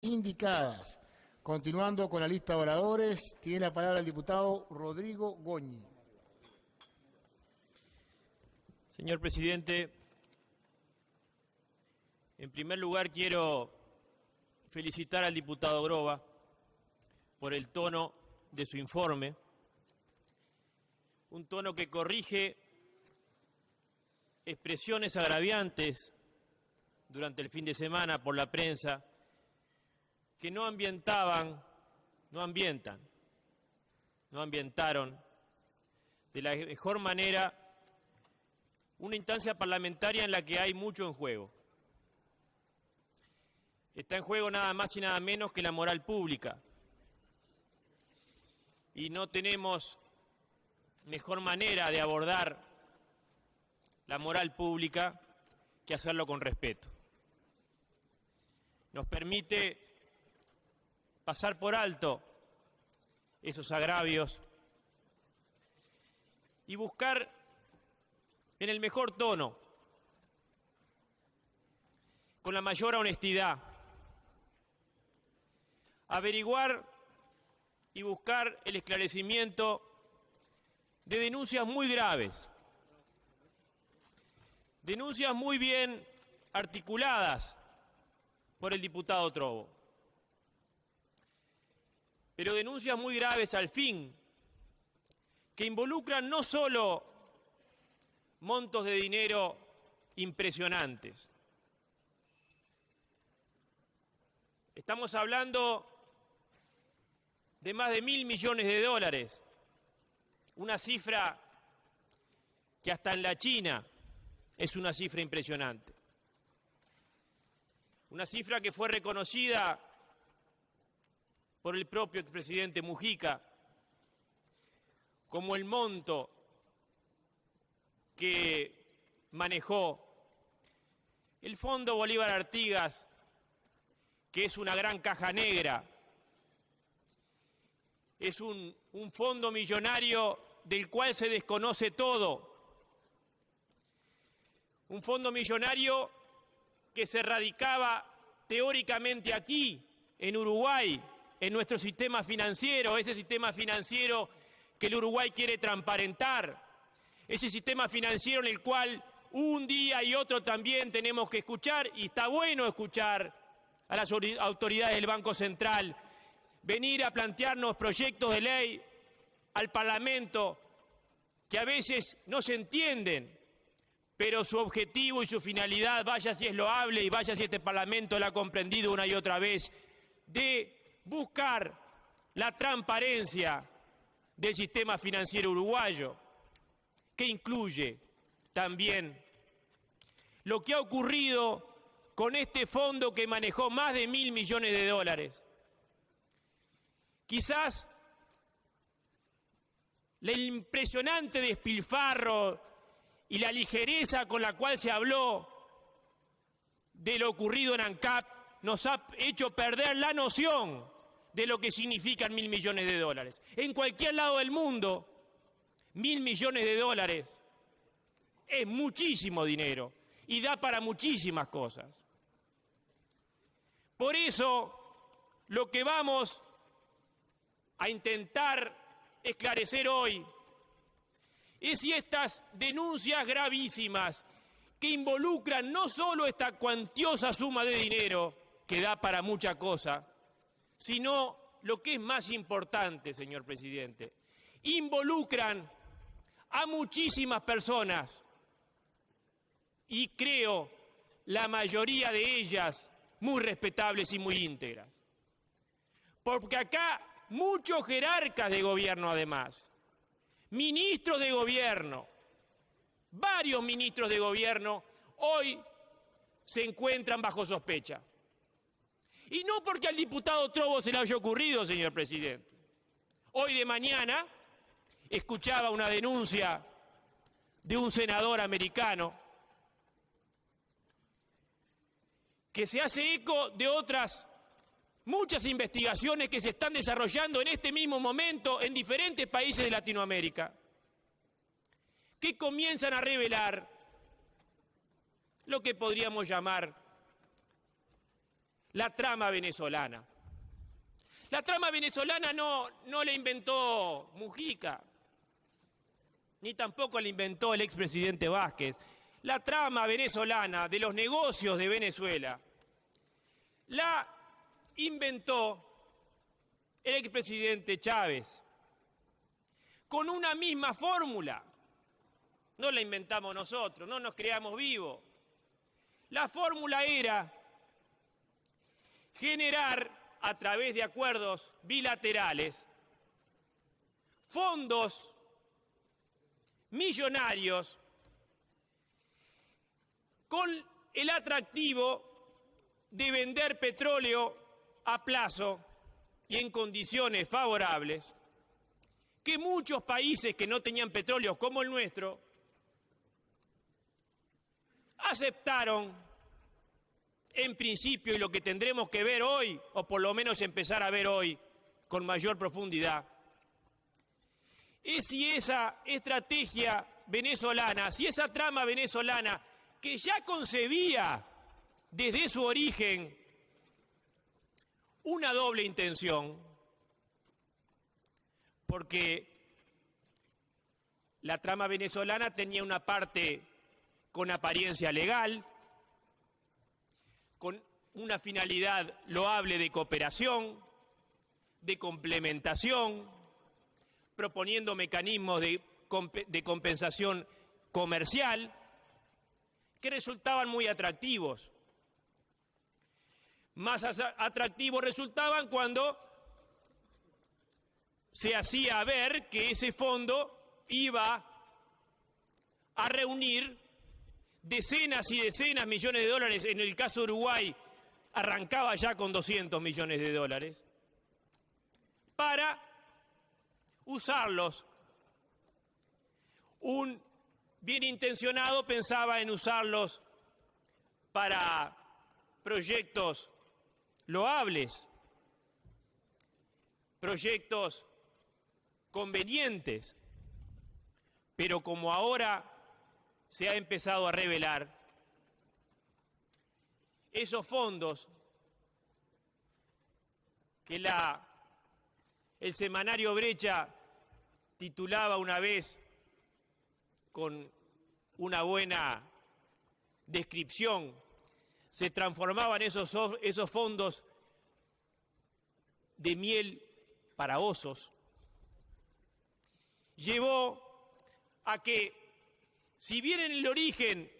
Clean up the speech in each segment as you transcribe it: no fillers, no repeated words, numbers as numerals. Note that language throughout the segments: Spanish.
indicadas. Continuando con la lista de oradores, tiene la palabra el diputado Rodrigo Goñi. Señor presidente, en primer lugar quiero felicitar al diputado Groba por el tono de su informe, un tono que corrige expresiones agraviantes durante el fin de semana por la prensa que no ambientaron de la mejor manera una instancia parlamentaria en la que hay mucho en juego. Está en juego nada más y nada menos que la moral pública. Y no tenemos mejor manera de abordar la moral pública que hacerlo con respeto. Nos permite pasar por alto esos agravios y buscar en el mejor tono, con la mayor honestidad, averiguar y buscar el esclarecimiento de denuncias muy graves, denuncias muy bien articuladas por el diputado Trovo, pero denuncias muy graves al fin, que involucran no solo montos de dinero impresionantes. Estamos hablando de más de 1.000 millones de dólares, una cifra que hasta en la China es una cifra impresionante. Una cifra que fue reconocida por el propio expresidente Mujica como el monto que manejó el Fondo Bolívar Artigas, que es una gran caja negra, es un fondo millonario del cual se desconoce todo, un fondo millonario que se radicaba teóricamente aquí, en Uruguay, en nuestro sistema financiero, ese sistema financiero que el Uruguay quiere transparentar, ese sistema financiero en el cual un día y otro también tenemos que escuchar, y está bueno escuchar a las autoridades del Banco Central, venir a plantearnos proyectos de ley al Parlamento que a veces no se entienden, pero su objetivo y su finalidad, vaya si es loable y vaya si este Parlamento lo ha comprendido una y otra vez, de buscar la transparencia del sistema financiero uruguayo, que incluye también lo que ha ocurrido con este fondo que manejó más de 1.000 millones de dólares. Quizás el impresionante despilfarro y la ligereza con la cual se habló de lo ocurrido en ANCAP nos ha hecho perder la noción de lo que significan 1.000 millones de dólares. En cualquier lado del mundo, 1.000 millones de dólares es muchísimo dinero y da para muchísimas cosas. Por eso, lo que vamos a intentar esclarecer hoy es si estas denuncias gravísimas que involucran no solo esta cuantiosa suma de dinero que da para mucha cosa, sino lo que es más importante, señor presidente, involucran a muchísimas personas y creo la mayoría de ellas muy respetables y muy íntegras. Porque acá muchos jerarcas de gobierno además, ministros de gobierno, varios ministros de gobierno hoy se encuentran bajo sospecha. Y no porque al diputado Trovo se le haya ocurrido, señor presidente. Hoy de mañana escuchaba una denuncia de un senador americano que se hace eco de otras muchas investigaciones que se están desarrollando en este mismo momento en diferentes países de Latinoamérica, que comienzan a revelar lo que podríamos llamar la trama venezolana. La trama venezolana no la inventó Mujica, ni tampoco la inventó el expresidente Vázquez. La trama venezolana de los negocios de Venezuela la inventó el expresidente Chávez con una misma fórmula. No la inventamos nosotros, no nos creamos vivos. La fórmula era generar a través de acuerdos bilaterales fondos millonarios con el atractivo de vender petróleo a plazo y en condiciones favorables, que muchos países que no tenían petróleo como el nuestro aceptaron en principio, y lo que tendremos que ver hoy, o por lo menos empezar a ver hoy con mayor profundidad, es si esa estrategia venezolana, si esa trama venezolana que ya concebía desde su origen una doble intención, porque la trama venezolana tenía una parte con apariencia legal, con una finalidad loable de cooperación, de complementación, proponiendo mecanismos de compensación comercial que resultaban muy atractivos. Más atractivos resultaban cuando se hacía ver que ese fondo iba a reunir decenas y decenas de millones de dólares. En el caso de Uruguay arrancaba ya con 200 millones de dólares para usarlos. Un bien intencionado pensaba en usarlos para proyectos loables, proyectos convenientes, pero como ahora se ha empezado a revelar, esos fondos que el semanario Brecha titulaba una vez con una buena descripción, se transformaban esos fondos de miel para osos, llevó a que, si bien en el origen,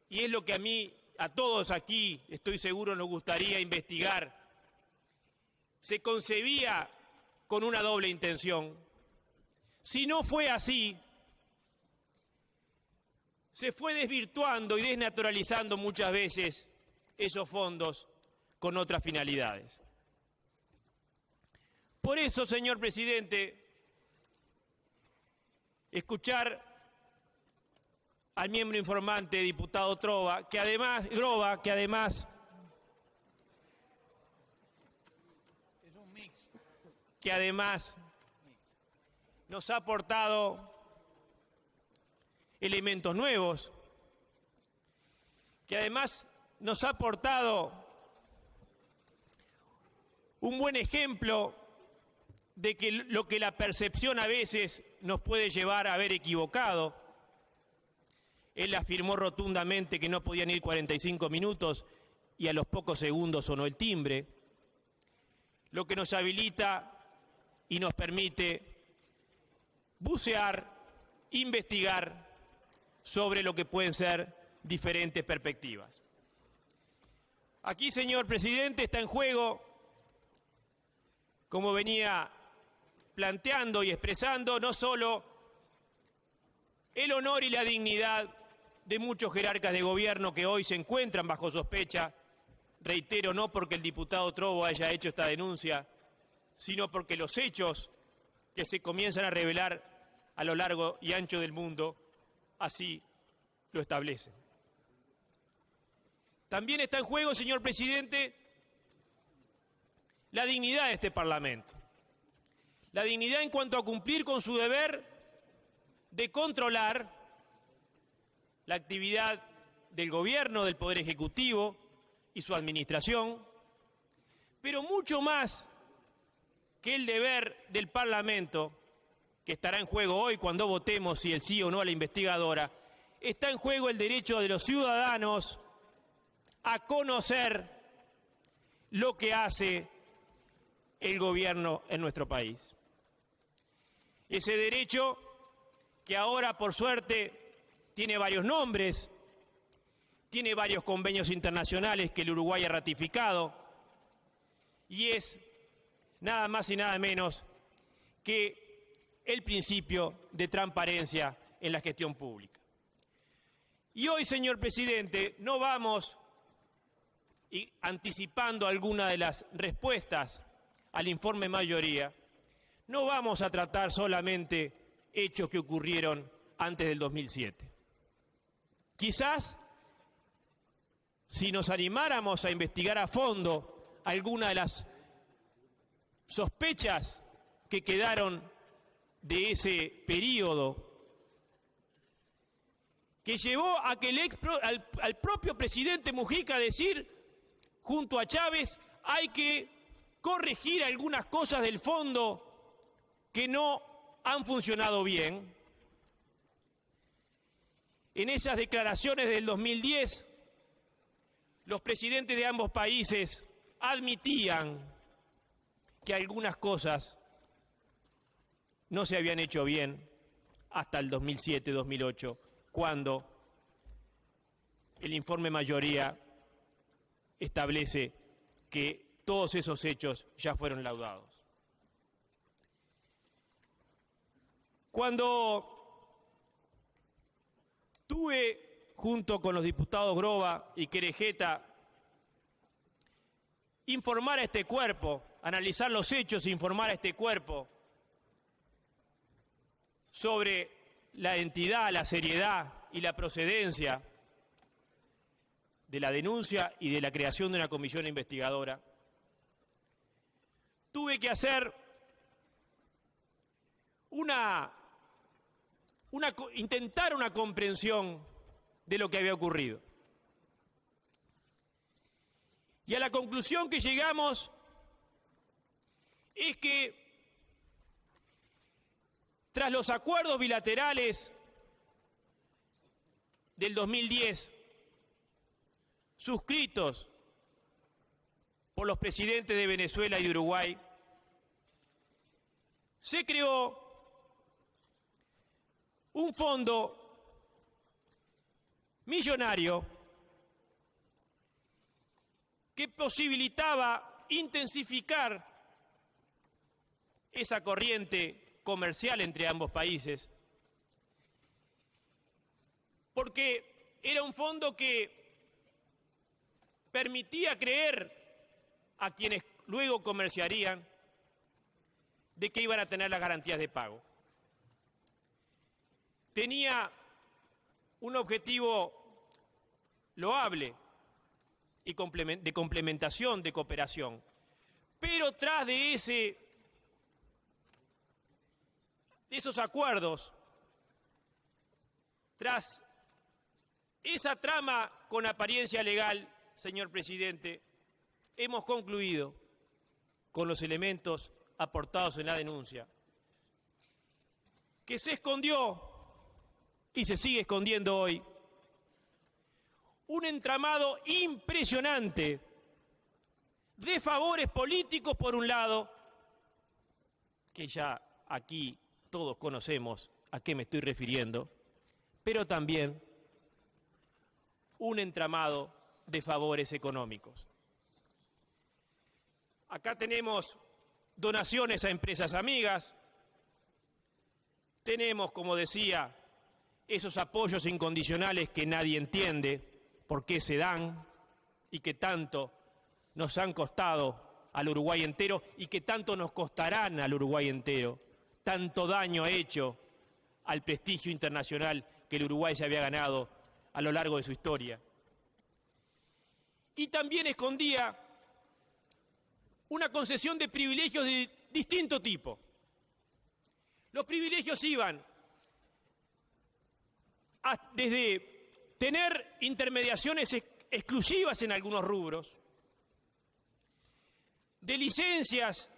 y es lo que a todos aquí, estoy seguro, nos gustaría investigar, se concebía con una doble intención, si no fue así, se fue desvirtuando y desnaturalizando muchas veces esos fondos con otras finalidades. Por eso, señor presidente, escuchar al miembro informante, diputado Groba, que además nos ha aportado elementos nuevos, que además nos ha aportado un buen ejemplo de que lo que la percepción a veces nos puede llevar a haber equivocado. Él afirmó rotundamente que no podían ir 45 minutos y a los pocos segundos sonó el timbre, lo que nos habilita y nos permite bucear, investigar sobre lo que pueden ser diferentes perspectivas. Aquí, señor presidente, está en juego, como venía planteando y expresando, no solo el honor y la dignidad de muchos jerarcas de gobierno que hoy se encuentran bajo sospecha, reitero, no porque el diputado Trovo haya hecho esta denuncia, sino porque los hechos que se comienzan a revelar a lo largo y ancho del mundo así lo establecen. También está en juego, señor presidente, la dignidad de este Parlamento. La dignidad en cuanto a cumplir con su deber de controlar la actividad del gobierno, del Poder Ejecutivo y su administración, pero mucho más que el deber del Parlamento, que estará en juego hoy cuando votemos si el sí o no a la investigadora, está en juego el derecho de los ciudadanos a conocer lo que hace el gobierno en nuestro país. Ese derecho que ahora, por suerte, tiene varios nombres, tiene varios convenios internacionales que el Uruguay ha ratificado, y es nada más y nada menos que el principio de transparencia en la gestión pública. Y hoy, señor presidente, no vamos, y anticipando alguna de las respuestas al informe mayoría, no vamos a tratar solamente hechos que ocurrieron antes del 2007. Quizás, si nos animáramos a investigar a fondo alguna de las sospechas que quedaron de ese periodo, que llevó a que al propio presidente Mujica decir, junto a Chávez, hay que corregir algunas cosas del fondo que no han funcionado bien. En esas declaraciones del 2010, los presidentes de ambos países admitían que algunas cosas no se habían hecho bien hasta el 2007-2008, cuando el informe mayoría establece que todos esos hechos ya fueron laudados. Cuando tuve, junto con los diputados Groba y Querejeta, informar a este cuerpo, analizar los hechos e informar a este cuerpo sobre la entidad, la seriedad y la procedencia de la denuncia y de la creación de una comisión investigadora, tuve que hacer intentar una comprensión de lo que había ocurrido. Y a la conclusión que llegamos es que tras los acuerdos bilaterales del 2010, suscritos por los presidentes de Venezuela y de Uruguay, se creó un fondo millonario que posibilitaba intensificar esa corriente comercial entre ambos países, porque era un fondo que permitía creer a quienes luego comerciarían de que iban a tener las garantías de pago. Tenía un objetivo loable y de complementación, de cooperación, pero tras de esos acuerdos, tras esa trama con apariencia legal, señor presidente, hemos concluido con los elementos aportados en la denuncia que se escondió y se sigue escondiendo hoy un entramado impresionante de favores políticos por un lado, que ya aquí todos conocemos a qué me estoy refiriendo, pero también un entramado de favores económicos. Acá tenemos donaciones a empresas amigas, tenemos, como decía, esos apoyos incondicionales que nadie entiende por qué se dan y que tanto nos han costado al Uruguay entero y que tanto nos costarán al Uruguay entero. Tanto daño ha hecho al prestigio internacional que el Uruguay se había ganado a lo largo de su historia. Y también escondía una concesión de privilegios de distinto tipo. Los privilegios iban desde tener intermediaciones exclusivas en algunos rubros, de licencias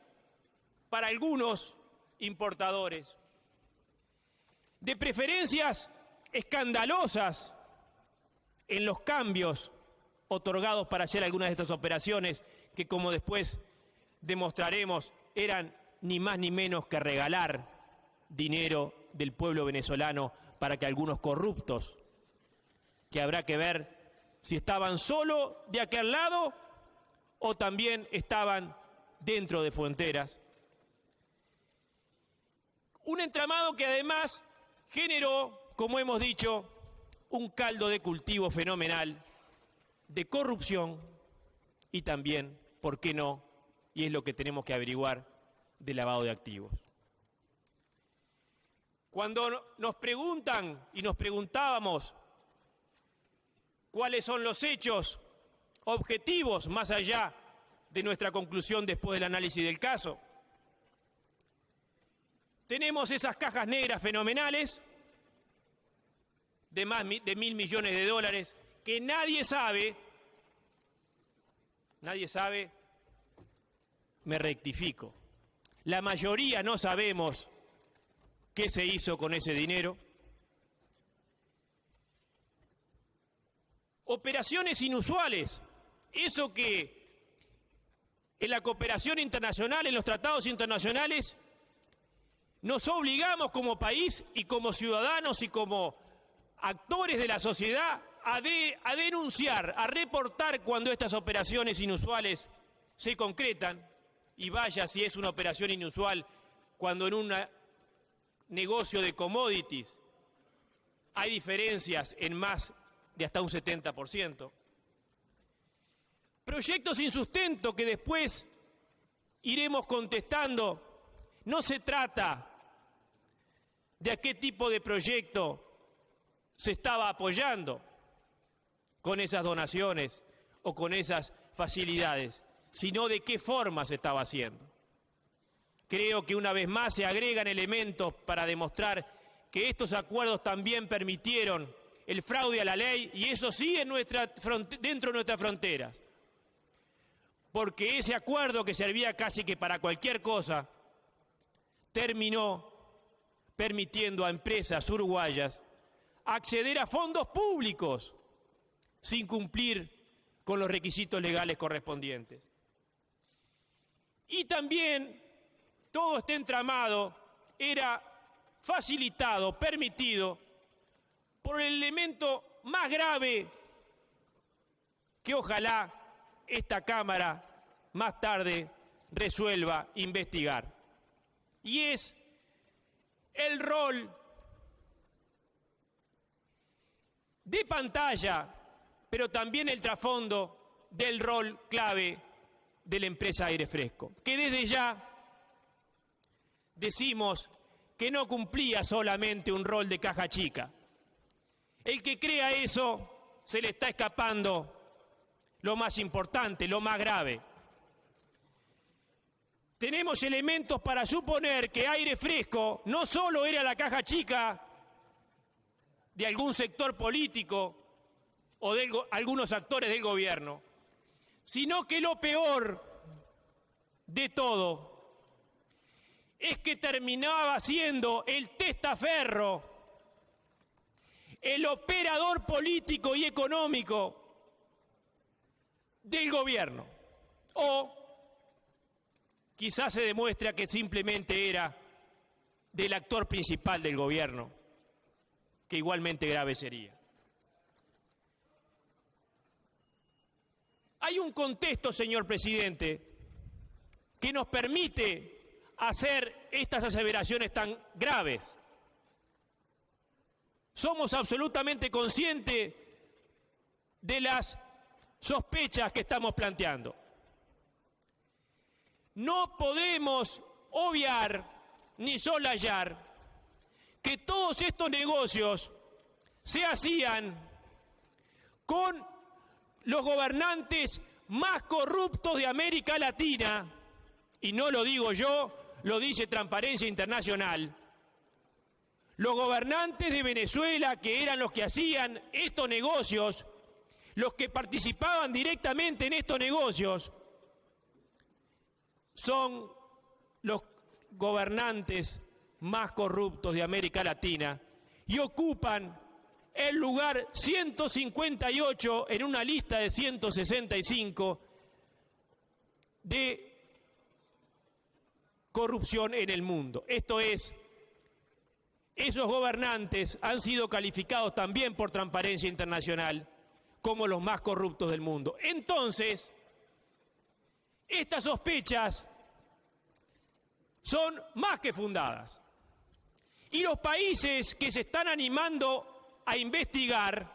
para algunos importadores, de preferencias escandalosas en los cambios otorgados para hacer algunas de estas operaciones que, como después demostraremos, eran ni más ni menos que regalar dinero del pueblo venezolano para que algunos corruptos, que habrá que ver si estaban solo de aquel lado o también estaban dentro de fronteras. Un entramado que además generó, como hemos dicho, un caldo de cultivo fenomenal de corrupción y también, ¿por qué no? Y es lo que tenemos que averiguar, de lavado de activos. Cuando nos preguntan y nos preguntábamos cuáles son los hechos objetivos más allá de nuestra conclusión después del análisis del caso, tenemos esas cajas negras fenomenales de más de $1.000 millones que nadie sabe, me rectifico, la mayoría no sabemos qué se hizo con ese dinero. Operaciones inusuales, eso que en la cooperación internacional, en los tratados internacionales, nos obligamos como país y como ciudadanos y como actores de la sociedad a denunciar, a reportar cuando estas operaciones inusuales se concretan, y vaya si es una operación inusual cuando en un negocio de commodities hay diferencias en más de hasta un 70%. Proyectos sin sustento que después iremos contestando. No se trata de a qué tipo de proyecto se estaba apoyando con esas donaciones o con esas facilidades, sino de qué forma se estaba haciendo. Creo que una vez más se agregan elementos para demostrar que estos acuerdos también permitieron el fraude a la ley, y eso sí dentro de nuestras fronteras. Porque ese acuerdo, que servía casi que para cualquier cosa, terminó permitiendo a empresas uruguayas acceder a fondos públicos sin cumplir con los requisitos legales correspondientes. Y también todo este entramado era facilitado, permitido, por el elemento más grave que ojalá esta Cámara más tarde resuelva investigar. Y es el rol de pantalla, pero también el trasfondo del rol clave de la empresa Aire Fresco, que desde ya decimos que no cumplía solamente un rol de caja chica. El que crea eso se le está escapando lo más importante, lo más grave. Tenemos elementos para suponer que Aire Fresco no solo era la caja chica de algún sector político o de algunos actores del gobierno, sino que lo peor de todo es que terminaba siendo el testaferro, el operador político y económico del gobierno. O quizás se demuestra que simplemente era del actor principal del gobierno, que igualmente grave sería. Hay un contexto, señor presidente, que nos permite hacer estas aseveraciones tan graves. Somos absolutamente conscientes de las sospechas que estamos planteando. No podemos obviar ni soslayar que todos estos negocios se hacían con los gobernantes más corruptos de América Latina, y no lo digo yo, lo dice Transparencia Internacional. Los gobernantes de Venezuela, que eran los que hacían estos negocios, los que participaban directamente en estos negocios, son los gobernantes más corruptos de América Latina y ocupan el lugar 158 en una lista de 165 de corrupción en el mundo. Esto es, esos gobernantes han sido calificados también por Transparencia Internacional como los más corruptos del mundo. Entonces, estas sospechas son más que fundadas. Y los países que se están animando a investigar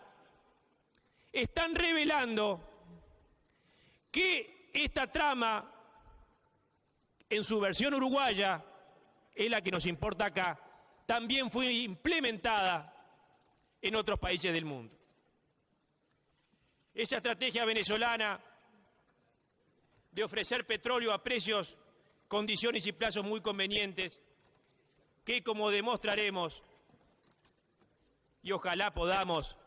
están revelando que esta trama, en su versión uruguaya, es la que nos importa acá, también fue implementada en otros países del mundo. Esa estrategia venezolana de ofrecer petróleo a precios, condiciones y plazos muy convenientes, que como demostraremos, y ojalá podamos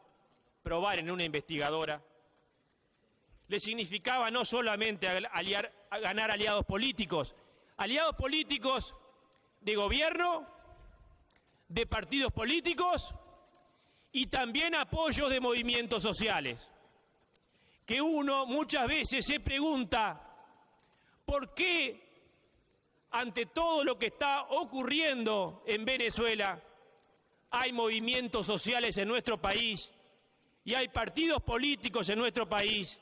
probar en una investigadora, le significaba no solamente ganar aliados políticos de gobierno, de partidos políticos y también apoyos de movimientos sociales. Que uno muchas veces se pregunta por qué, ante todo lo que está ocurriendo en Venezuela, hay movimientos sociales en nuestro país y hay partidos políticos en nuestro país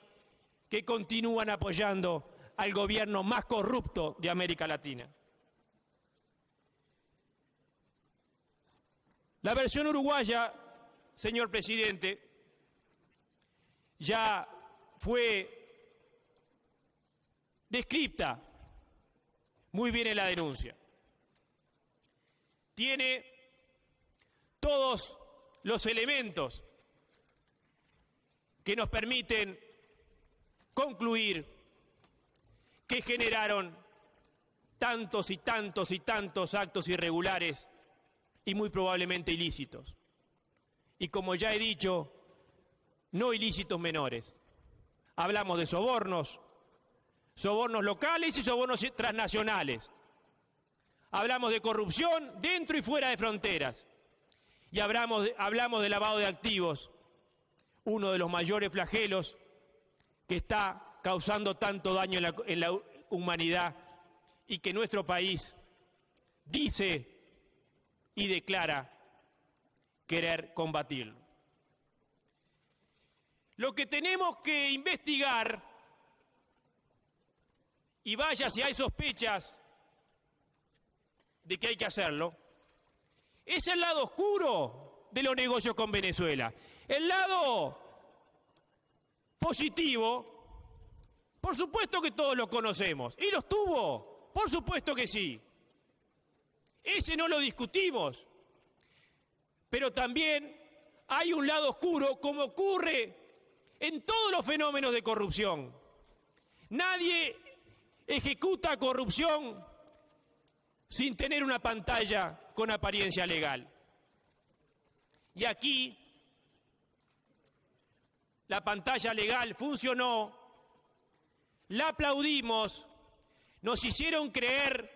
que continúan apoyando al gobierno más corrupto de América Latina. La versión uruguaya, señor presidente, ya fue descrita muy bien en la denuncia. Tiene todos los elementos que nos permiten concluir que generaron tantos y tantos y tantos actos irregulares y muy probablemente ilícitos. Y como ya he dicho, no ilícitos menores. Hablamos de sobornos locales y sobornos transnacionales. Hablamos de corrupción dentro y fuera de fronteras. Y hablamos de lavado de activos, uno de los mayores flagelos que está causando tanto daño en la humanidad y que nuestro país dice y declara querer combatirlo. Lo que tenemos que investigar, y vaya si hay sospechas de que hay que hacerlo, es el lado oscuro de los negocios con Venezuela. El lado positivo, por supuesto que todos lo conocemos. ¿Y los tuvo? Por supuesto que sí. Ese no lo discutimos. Pero también hay un lado oscuro, como ocurre en todos los fenómenos de corrupción. Nadie ejecuta corrupción sin tener una pantalla con apariencia legal. Y aquí la pantalla legal funcionó, la aplaudimos, nos hicieron creer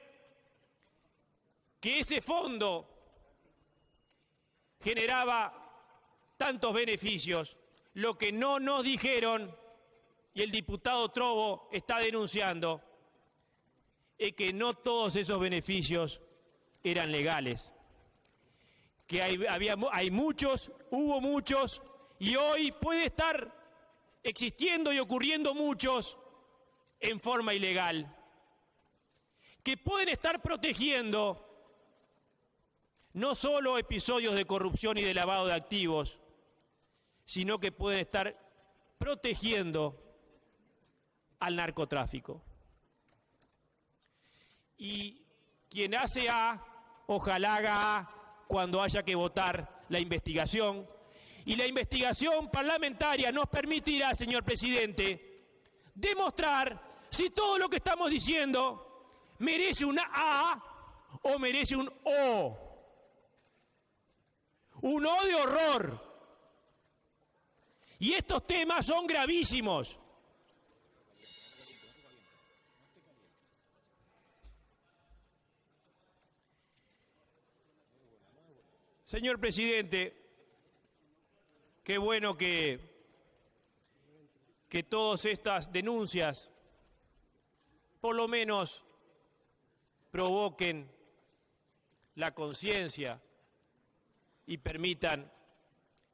que ese fondo generaba tantos beneficios. Lo que no nos dijeron, y el diputado Trovo está denunciando, es que no todos esos beneficios eran legales. Que hay muchos, hubo muchos, y hoy puede estar existiendo y ocurriendo muchos en forma ilegal, que pueden estar protegiendo no solo episodios de corrupción y de lavado de activos, sino que pueden estar protegiendo al narcotráfico. Y quien hace A, ojalá haga A cuando haya que votar la investigación. Y la investigación parlamentaria nos permitirá, señor presidente, demostrar si todo lo que estamos diciendo merece una A o merece un O. Un O de horror. Y estos temas son gravísimos. Señor presidente, qué bueno que todas estas denuncias por lo menos provoquen la conciencia y permitan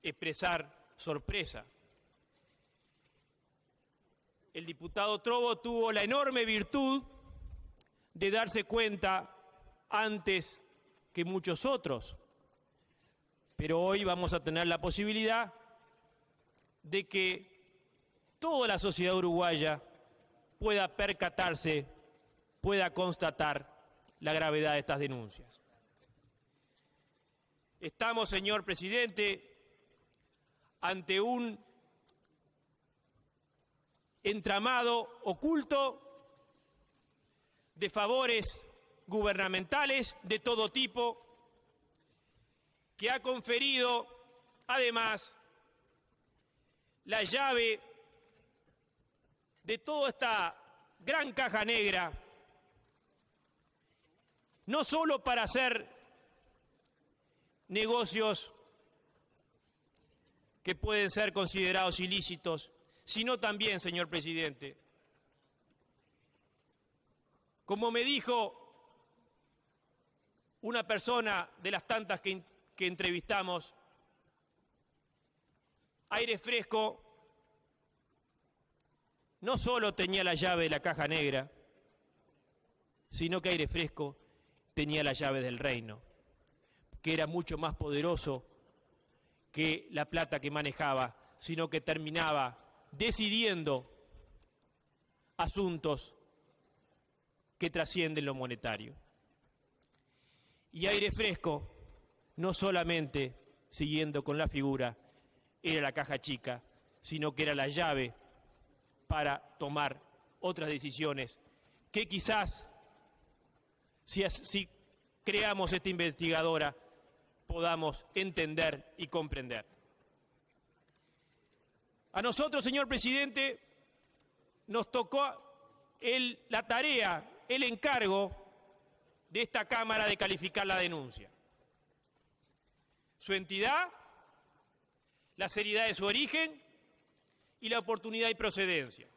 expresar sorpresa. El diputado Trovo tuvo la enorme virtud de darse cuenta antes que muchos otros, pero hoy vamos a tener la posibilidad de que toda la sociedad uruguaya pueda percatarse, pueda constatar la gravedad de estas denuncias. Estamos, señor presidente, ante un entramado oculto de favores gubernamentales de todo tipo que ha conferido, además, la llave de toda esta gran caja negra, no solo para hacer negocios que pueden ser considerados ilícitos, sino también, señor presidente, como me dijo una persona de las tantas que entrevistamos, Aire Fresco no solo tenía la llave de la caja negra, sino que Aire Fresco tenía la llave del reino, que era mucho más poderoso que la plata que manejaba, sino que terminaba decidiendo asuntos que trascienden lo monetario. Y Aire Fresco, no solamente, siguiendo con la figura, era la caja chica, sino que era la llave para tomar otras decisiones que quizás, si creamos esta investigadora, podamos entender y comprender. A nosotros, señor presidente, nos tocó la tarea, el encargo de esta Cámara de calificar la denuncia. Su entidad, la seriedad de su origen y la oportunidad y procedencia.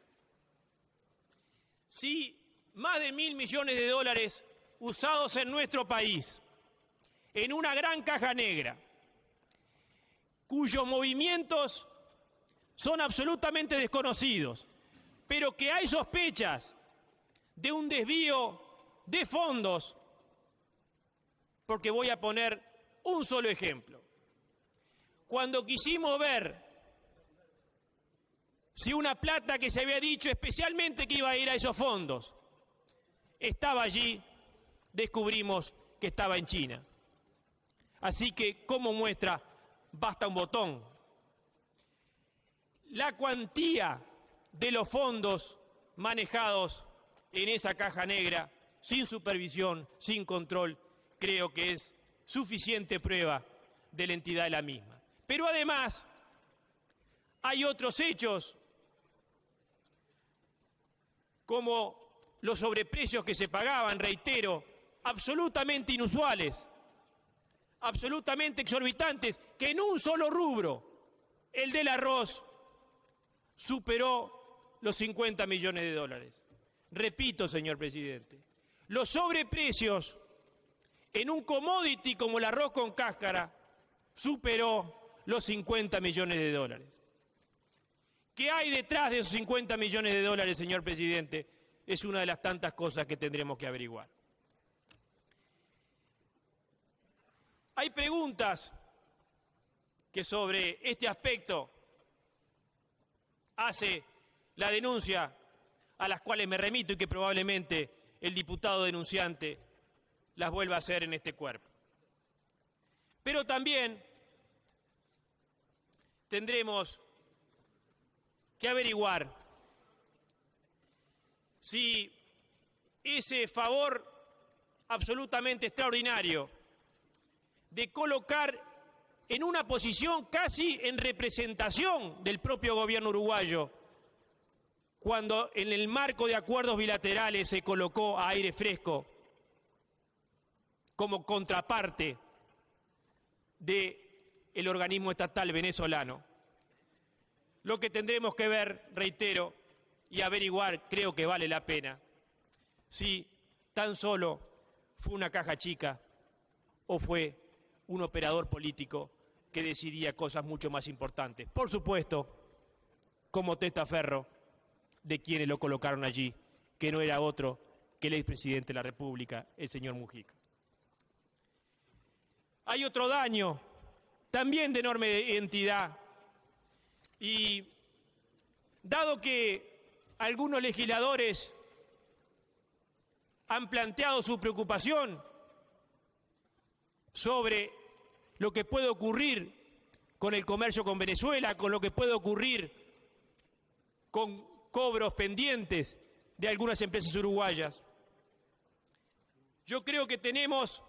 Si más de $1.000 millones usados en nuestro país, en una gran caja negra, cuyos movimientos son absolutamente desconocidos, pero que hay sospechas de un desvío de fondos, porque voy a poner un solo ejemplo. Cuando quisimos ver si una plata que se había dicho especialmente que iba a ir a esos fondos estaba allí, descubrimos que estaba en China. Así que, como muestra, basta un botón. La cuantía de los fondos manejados en esa caja negra, sin supervisión, sin control, creo que es suficiente prueba de la entidad de la misma. Pero además, hay otros hechos, como los sobreprecios que se pagaban, reitero, absolutamente inusuales, absolutamente exorbitantes, que en un solo rubro, el del arroz, superó los $50 millones. Repito, señor presidente, los sobreprecios en un commodity como el arroz con cáscara superó los $50 millones. ¿Qué hay detrás de esos $50 millones, señor presidente? Es una de las tantas cosas que tendremos que averiguar. Hay preguntas que sobre este aspecto hace la denuncia, a las cuales me remito y que probablemente el diputado denunciante las vuelva a hacer en este cuerpo. Pero también tendremos que averiguar si ese favor absolutamente extraordinario de colocar en una posición casi en representación del propio gobierno uruguayo, cuando en el marco de acuerdos bilaterales se colocó a Aire Fresco como contraparte del organismo estatal venezolano. Lo que tendremos que ver, reitero, y averiguar, creo que vale la pena, si tan solo fue una caja chica o fue un operador político que decidía cosas mucho más importantes. Por supuesto, como testaferro de quienes lo colocaron allí, que no era otro que el expresidente de la República, el señor Mujica. Hay otro daño, también de enorme entidad, y dado que algunos legisladores han planteado su preocupación sobre lo que puede ocurrir con el comercio con Venezuela, con lo que puede ocurrir con cobros pendientes de algunas empresas uruguayas. Yo creo que tenemos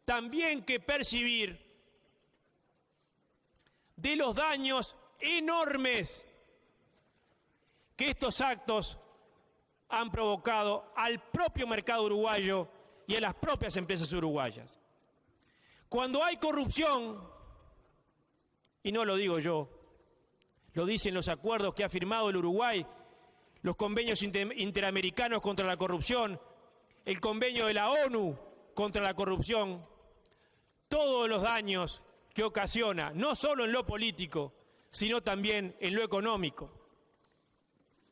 también que percibir de los daños enormes que estos actos han provocado al propio mercado uruguayo y a las propias empresas uruguayas. Cuando hay corrupción, y no lo digo yo, lo dicen los acuerdos que ha firmado el Uruguay, los convenios interamericanos contra la corrupción, el convenio de la ONU contra la corrupción, todos los daños que ocasiona, no solo en lo político, sino también en lo económico,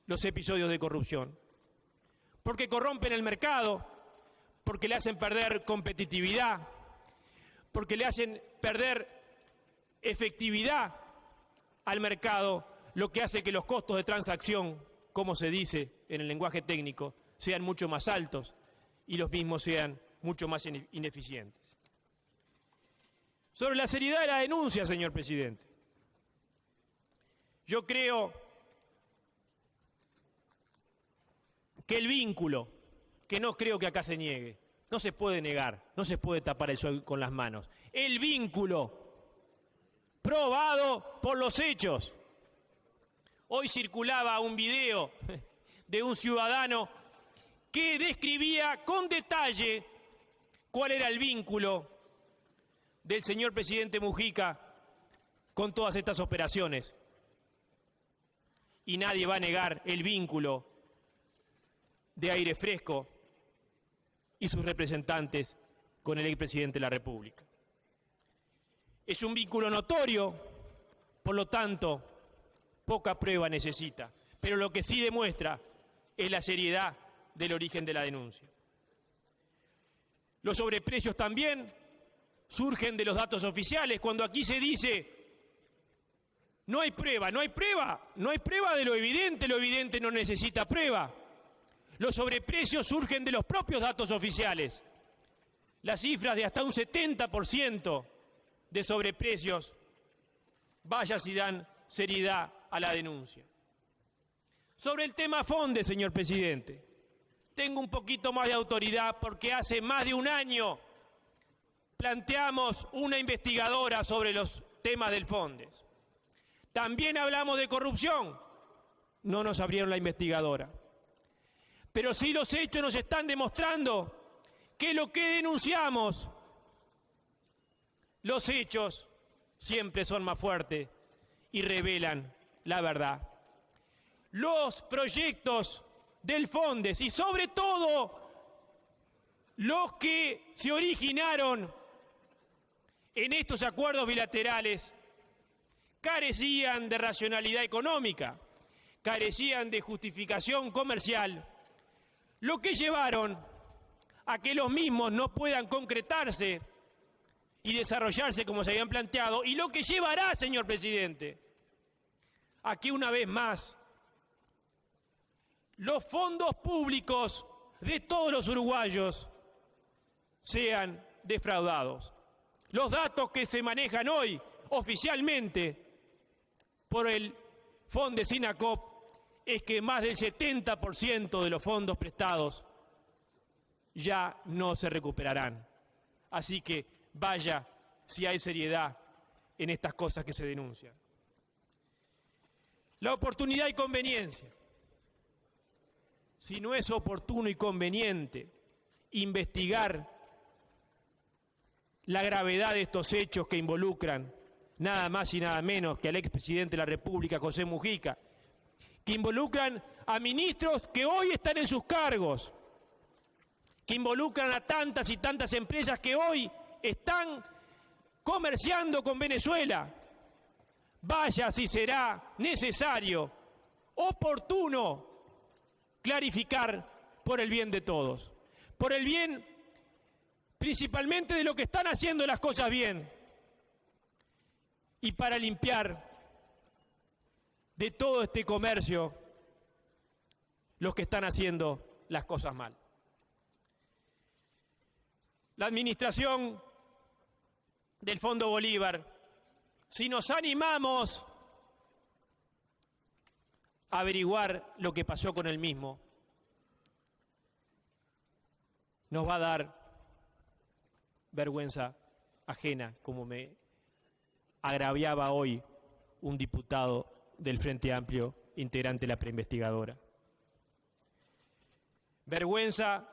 los episodios de corrupción. Porque corrompen el mercado, porque le hacen perder competitividad, porque le hacen perder efectividad al mercado, lo que hace que los costos de transacción, como se dice en el lenguaje técnico, sean mucho más altos y los mismos sean mucho más ineficientes. Sobre la seriedad de la denuncia, señor presidente, yo creo que el vínculo, que no creo que acá se niegue, no se puede negar, no se puede tapar el sol con las manos. El vínculo probado por los hechos. Hoy circulaba un video de un ciudadano que describía con detalle cuál era el vínculo del señor presidente Mujica con todas estas operaciones. Y nadie va a negar el vínculo de Aire Fresco y sus representantes con el expresidente de la República. Es un vínculo notorio, por lo tanto, poca prueba necesita, pero lo que sí demuestra es la seriedad del origen de la denuncia. Los sobreprecios también surgen de los datos oficiales, cuando aquí se dice no hay prueba de lo evidente no necesita prueba. Los sobreprecios surgen de los propios datos oficiales. Las cifras de hasta un 70% de sobreprecios, vaya si dan seriedad a la denuncia. Sobre el tema Fonde, señor presidente, tengo un poquito más de autoridad porque hace más de un año planteamos una investigadora sobre los temas del Fondes. También hablamos de corrupción, no nos abrieron la investigadora. Pero sí los hechos nos están demostrando que lo que denunciamos, los hechos siempre son más fuertes y revelan la verdad. Los proyectos del Fondes y sobre todo los que se originaron en estos acuerdos bilaterales carecían de racionalidad económica, carecían de justificación comercial, lo que llevaron a que los mismos no puedan concretarse y desarrollarse como se habían planteado, y lo que llevará, señor presidente, a que una vez más los fondos públicos de todos los uruguayos sean defraudados. Los datos que se manejan hoy oficialmente por el Fondo de SINACOP es que más del 70% de los fondos prestados ya no se recuperarán. Así que vaya si hay seriedad en estas cosas que se denuncian. La oportunidad y conveniencia. Si no es oportuno y conveniente investigar la gravedad de estos hechos que involucran nada más y nada menos que al expresidente de la República, José Mujica, que involucran a ministros que hoy están en sus cargos, que involucran a tantas y tantas empresas que hoy están comerciando con Venezuela. Vaya si será necesario, oportuno, clarificar por el bien de todos, por el bien principalmente de lo que están haciendo las cosas bien y para limpiar de todo este comercio los que están haciendo las cosas mal. La administración del Fondo Bolívar, si nos animamos a averiguar lo que pasó con el mismo, nos va a dar vergüenza ajena, como me agraviaba hoy un diputado del Frente Amplio, integrante de la preinvestigadora. Vergüenza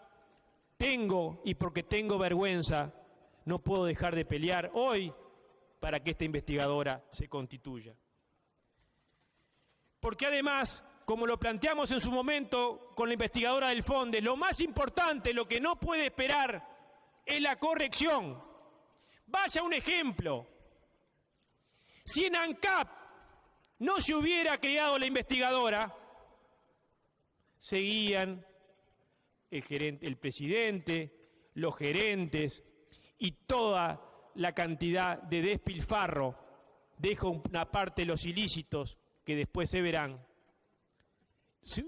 tengo, y porque tengo vergüenza no puedo dejar de pelear hoy para que esta investigadora se constituya. Porque además, como lo planteamos en su momento con la investigadora del FONDE, lo más importante, lo que no puede esperar, es la corrección. Vaya un ejemplo. Si en ANCAP no se hubiera creado la investigadora, seguían el presidente, los gerentes y toda la cantidad de despilfarro, dejo una parte de los ilícitos que después se verán,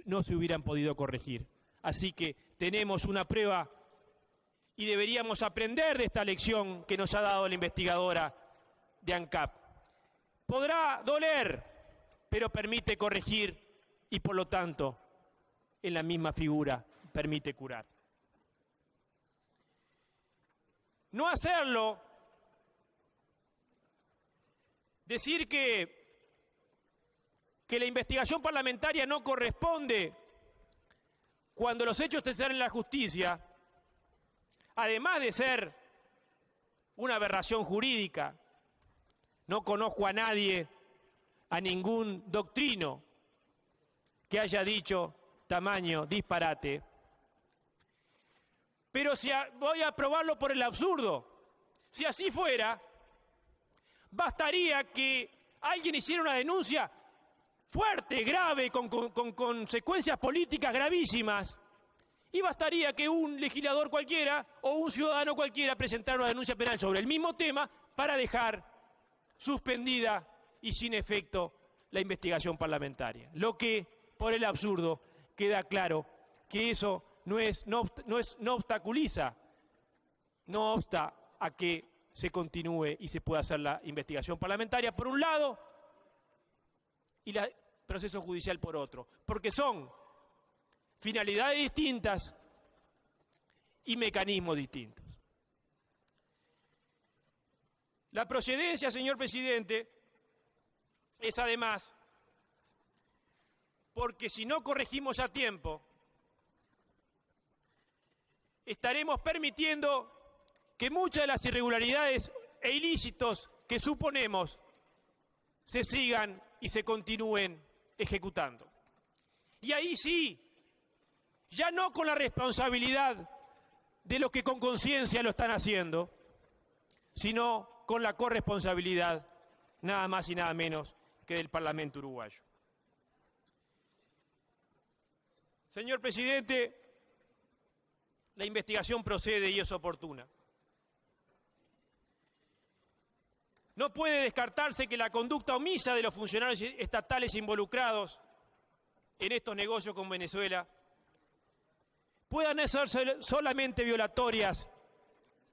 no se hubieran podido corregir. Así que tenemos una prueba y deberíamos aprender de esta lección que nos ha dado la investigadora de ANCAP. Podrá doler, pero permite corregir y por lo tanto, en la misma figura, permite curar. No hacerlo, decir que la investigación parlamentaria no corresponde cuando los hechos están en la justicia, además de ser una aberración jurídica, no conozco a nadie, a ningún doctrino que haya dicho tamaño disparate. Pero si voy a probarlo por el absurdo, si así fuera, bastaría que alguien hiciera una denuncia fuerte, grave, con consecuencias políticas gravísimas, y bastaría que un legislador cualquiera o un ciudadano cualquiera presentara una denuncia penal sobre el mismo tema para dejar suspendida y sin efecto la investigación parlamentaria. Lo que, por el absurdo, queda claro que eso no obstaculiza, no obsta a que se continúe y se pueda hacer la investigación parlamentaria por un lado y el proceso judicial por otro, porque son finalidades distintas y mecanismos distintos. La procedencia, señor presidente, es además porque si no corregimos a tiempo, estaremos permitiendo que muchas de las irregularidades e ilícitos que suponemos se sigan y se continúen ejecutando. Y ahí sí, ya no con la responsabilidad de los que con conciencia lo están haciendo, sino con la corresponsabilidad nada más y nada menos que del Parlamento uruguayo. Señor presidente, la investigación procede y es oportuna. No puede descartarse que la conducta omisa de los funcionarios estatales involucrados en estos negocios con Venezuela puedan ser solamente violatorias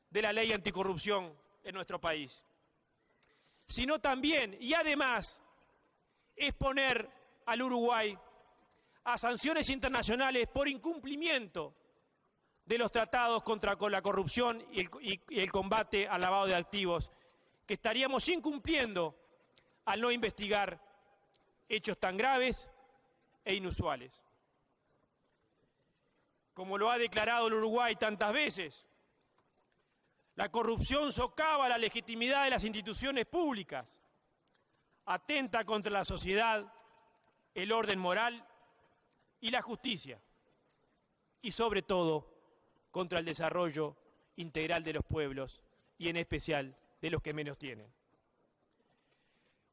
de la ley anticorrupción en nuestro país, sino también y además exponer al Uruguay a sanciones internacionales por incumplimiento de los tratados contra la corrupción y el combate al lavado de activos, que estaríamos incumpliendo al no investigar hechos tan graves e inusuales. Como lo ha declarado el Uruguay tantas veces, La corrupción socava la legitimidad de las instituciones públicas, atenta contra la sociedad, el orden moral y la justicia, y sobre todo contra el desarrollo integral de los pueblos y en especial de los que menos tienen.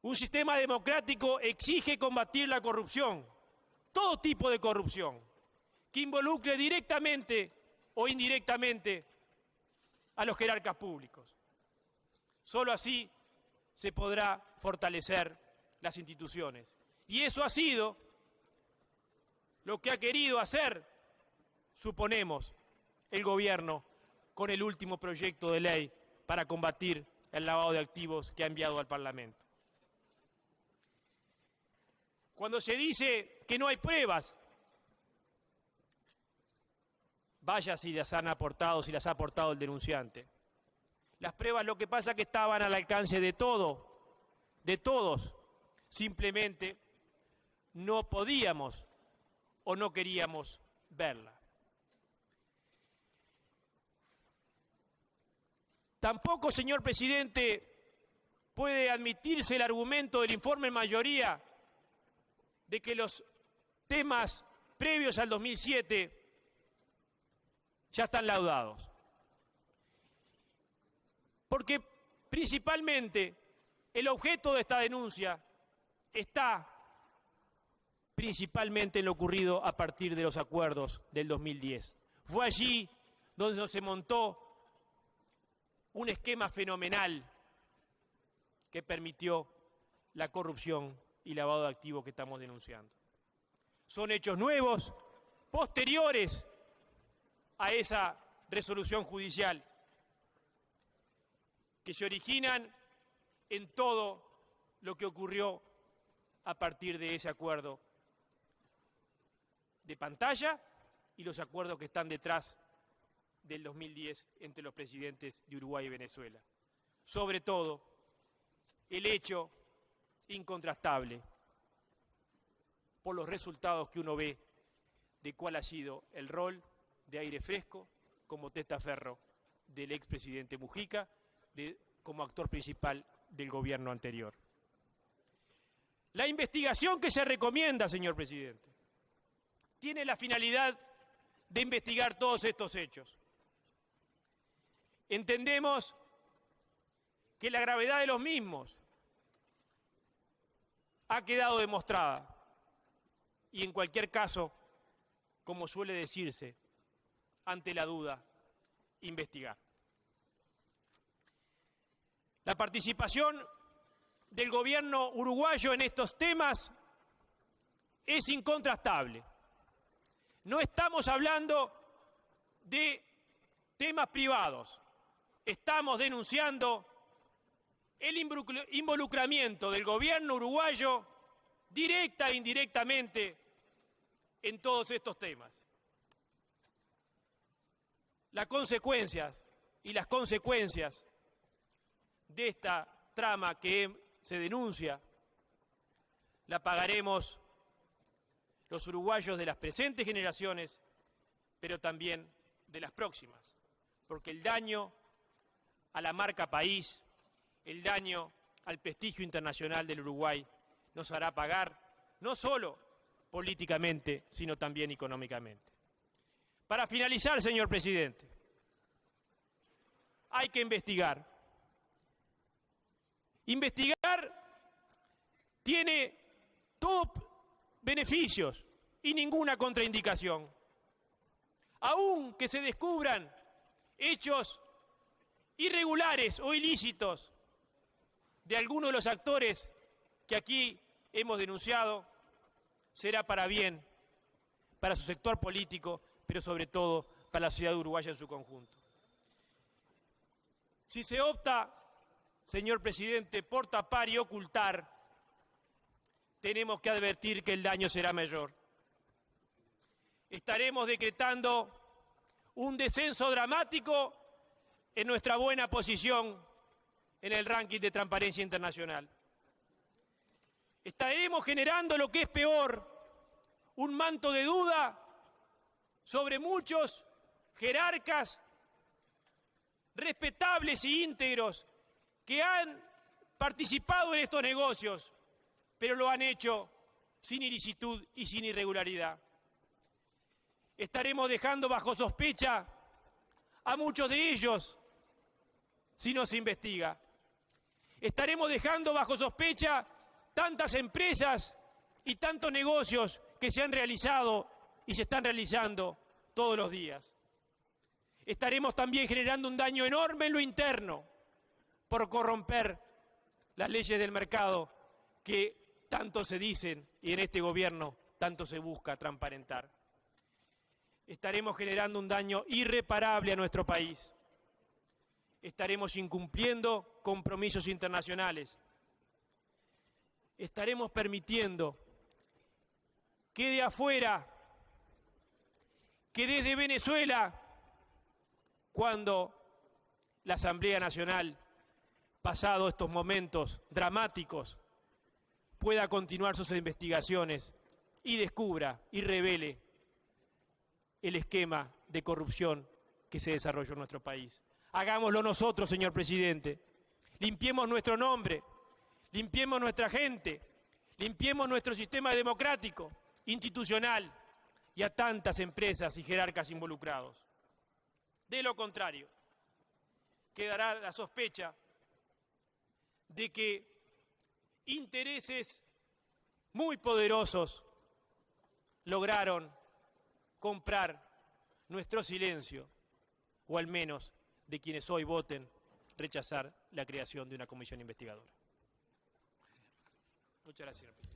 Un sistema democrático exige combatir la corrupción, todo tipo de corrupción, que involucre directamente o indirectamente a los jerarcas públicos. Solo así se podrá fortalecer las instituciones. Y eso ha sido lo que ha querido hacer, suponemos, el gobierno con el último proyecto de ley para combatir el lavado de activos que ha enviado al Parlamento. Cuando se dice que no hay pruebas, vaya si las han aportado, si las ha aportado el denunciante. Las pruebas, lo que pasa es que estaban al alcance de todos. Simplemente no podíamos o no queríamos verla. Tampoco, señor presidente, puede admitirse el argumento del informe en mayoría de que los temas previos al 2007 ya están laudados. Porque principalmente el objeto de esta denuncia está principalmente en lo ocurrido a partir de los acuerdos del 2010. Fue allí donde se montó un esquema fenomenal que permitió la corrupción y lavado de activos que estamos denunciando. Son hechos nuevos, posteriores a esa resolución judicial, que se originan en todo lo que ocurrió a partir de ese acuerdo de pantalla y los acuerdos que están detrás del 2010 entre los presidentes de Uruguay y Venezuela. Sobre todo, el hecho incontrastable por los resultados que uno ve de cuál ha sido el rol de Aire Fresco como testaferro del expresidente Mujica, como actor principal del gobierno anterior. La investigación que se recomienda, señor presidente, tiene la finalidad de investigar todos estos hechos. Entendemos que la gravedad de los mismos ha quedado demostrada y en cualquier caso, como suele decirse, ante la duda, investigar. La participación del gobierno uruguayo en estos temas es incontrastable. No estamos hablando de temas privados, estamos denunciando el involucramiento del gobierno uruguayo directa e indirectamente en todos estos temas. Las consecuencias de esta trama que se denuncia la pagaremos los uruguayos de las presentes generaciones, pero también de las próximas, porque el daño a la marca país, el daño al prestigio internacional del Uruguay nos hará pagar no solo políticamente, sino también económicamente. Para finalizar, señor presidente, hay que investigar. Investigar tiene todos beneficios y ninguna contraindicación. Aun que se descubran hechos irregulares o ilícitos de algunos de los actores que aquí hemos denunciado, será para bien, para su sector político, pero sobre todo para la sociedad uruguaya en su conjunto. Si se opta, señor presidente, por tapar y ocultar, tenemos que advertir que el daño será mayor. Estaremos decretando un descenso dramático en nuestra buena posición en el ranking de transparencia internacional. Estaremos generando lo que es peor, un manto de duda sobre muchos jerarcas respetables y íntegros que han participado en estos negocios, pero lo han hecho sin ilicitud y sin irregularidad. Estaremos dejando bajo sospecha a muchos de ellos si no se investiga. Estaremos dejando bajo sospecha tantas empresas y tantos negocios que se han realizado y se están realizando todos los días. Estaremos también generando un daño enorme en lo interno por corromper las leyes del mercado que tanto se dicen y en este gobierno tanto se busca transparentar. Estaremos generando un daño irreparable a nuestro país. Estaremos incumpliendo compromisos internacionales. Estaremos permitiendo que de afuera, que desde Venezuela, cuando la Asamblea Nacional, pasado estos momentos dramáticos, pueda continuar sus investigaciones y descubra y revele el esquema de corrupción que se desarrolló en nuestro país. Hagámoslo nosotros, señor presidente. Limpiemos nuestro nombre, limpiemos nuestra gente, limpiemos nuestro sistema democrático, institucional y a tantas empresas y jerarcas involucrados. De lo contrario, quedará la sospecha de que intereses muy poderosos lograron comprar nuestro silencio, o al menos de quienes hoy voten rechazar la creación de una comisión investigadora. Muchas gracias, señor presidente.